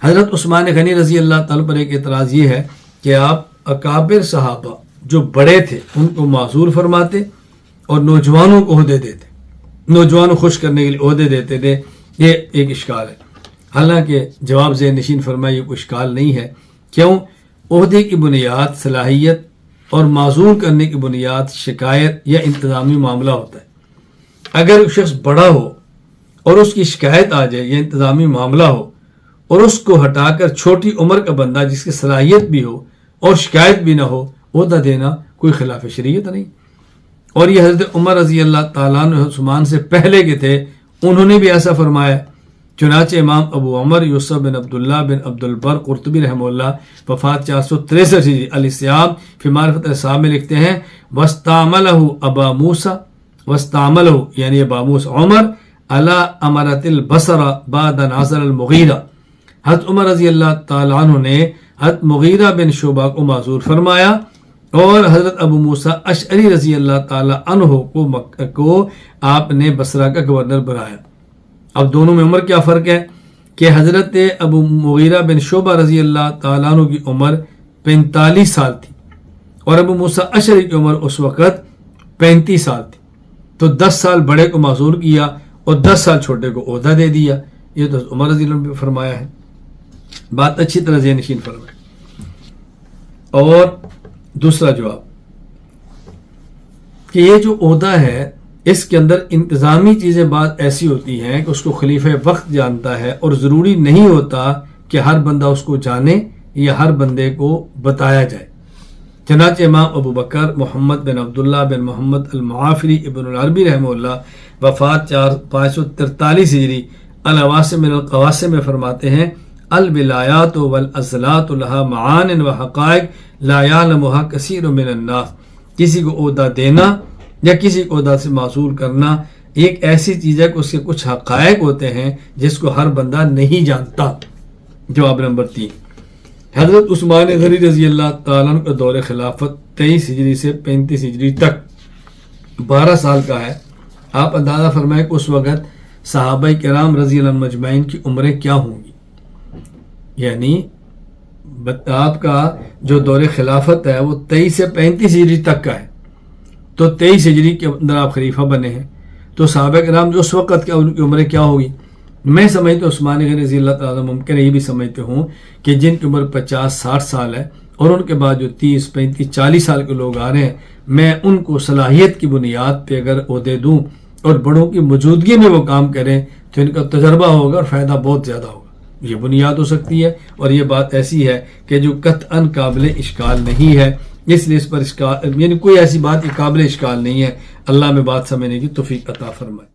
حضرت عثمان غنی رضی اللہ تعالیٰ پر ایک اعتراض یہ ہے کہ آپ اکابر صحابہ جو بڑے تھے ان کو معذور فرماتے اور نوجوانوں کو عہدے دیتے، نوجوانوں خوش کرنے کے لیے عہدے دیتے تھے، یہ ایک اشکال ہے۔ حالانکہ جواب ذہن نشین فرمائے یہ کوئی اشکال نہیں ہے۔ کیوں؟ عہدے کی بنیاد صلاحیت اور معذور کرنے کی بنیاد شکایت یا انتظامی معاملہ ہوتا ہے۔ اگر شخص بڑا ہو اور اس کی شکایت آ جائے یا انتظامی معاملہ ہو اور اس کو ہٹا کر چھوٹی عمر کا بندہ جس کی صلاحیت بھی ہو اور شکایت بھی نہ ہو عہدہ دینا کوئی خلاف شریعت نہیں۔ اور یہ حضرت عمر رضی اللہ تعالیٰ عنہ عثمان سے پہلے کے تھے، انہوں نے بھی ایسا فرمایا۔ چنانچہ امام ابو عمر یوسف بن عبداللہ بن عبد البر قرطبی رحمہ اللہ وفات 463 ہجری الاستیاب فی معرفت الاصحاب میں لکھتے ہیں واستعملہ ابا موسیٰ، واستعملہ یعنی ابا موسیٰ عمر علی امرۃ البصرہ بعد نازل المغیرہ، حضرت عمر رضی اللہ تعالیٰ عنہ نے حضرت مغیرہ بن شعبہ کو معذور فرمایا اور حضرت ابو موسیٰ اشعری رضی اللہ تعالیٰ عنہ کو آپ نے بصرہ کا گورنر بنایا۔ اب دونوں میں عمر کیا فرق ہے کہ حضرت ابو مغیرہ بن شعبہ رضی اللہ تعالیٰ عنہ کی عمر 45 سال تھی اور ابو موسیٰ اشعری کی عمر اس وقت 35 سال تھی، تو 10 سال بڑے کو معذور کیا اور 10 سال چھوٹے کو عہدہ دے دیا۔ یہ تو عمر رضی اللہ عنہ نے فرمایا ہے، بات اچھی طرح ذہن نشین فرمائے۔ اور دوسرا جواب کہ یہ جو عہدہ ہے اس کے اندر انتظامی چیزیں بعض ایسی ہوتی ہیں کہ اس کو خلیفہ وقت جانتا ہے اور ضروری نہیں ہوتا کہ ہر بندہ اس کو جانے یا ہر بندے کو بتایا جائے۔ چنانچہ امام ابو بکر محمد بن عبداللہ بن محمد المعافری ابن العربی رحمہ اللہ وفات 543 ہجری العواسم من القواسم میں فرماتے ہیں الولایات والعزلات لها معان وحقائق لا يعلمها كثير من الناس، کسی کو عہدہ دینا یا کسی کو عہدہ سے معزول کرنا ایک ایسی چیز ہے کہ اس کے کچھ حقائق ہوتے ہیں جس کو ہر بندہ نہیں جانتا۔ جواب نمبر 3، حضرت عثمان غنی رضی اللہ تعالیٰ عنہ کا دور خلافت 23 ہجری سے 35 ہجری تک 12 سال کا ہے۔ آپ اندازہ فرمائیں کہ اس وقت صحابہ کرام رضی اللہ عنہ مجمعین کی عمریں کیا ہوں گی، یعنی آپ کا جو دور خلافت ہے وہ 23 سے 35 ہجری تک کا ہے، تو 23 ہجری کے اندر آپ خلیفہ بنے ہیں، تو صحابہ کرام جو اس وقت کیا ان کی عمریں کیا ہوگی؟ میں سمجھتا ہوں عثمان غنی رضی اللہ تعالیٰ ممکن ہے یہ بھی سمجھتے ہوں کہ جن کی عمر 50-60 سال ہے اور ان کے بعد جو 30-35-40 سال کے لوگ آ رہے ہیں، میں ان کو صلاحیت کی بنیاد پہ اگر عہدے دوں اور بڑوں کی موجودگی میں وہ کام کریں تو ان کا تجربہ ہوگا اور فائدہ بہت زیادہ ہوگا، یہ بنیاد ہو سکتی ہے۔ اور یہ بات ایسی ہے کہ جو قطعاً قابل اشکال نہیں ہے، اس لیے اس پر اشکال یعنی کوئی ایسی بات قابل اشکال نہیں ہے۔ اللہ میں بات سمجھنے کی توفیق عطا فرمائے۔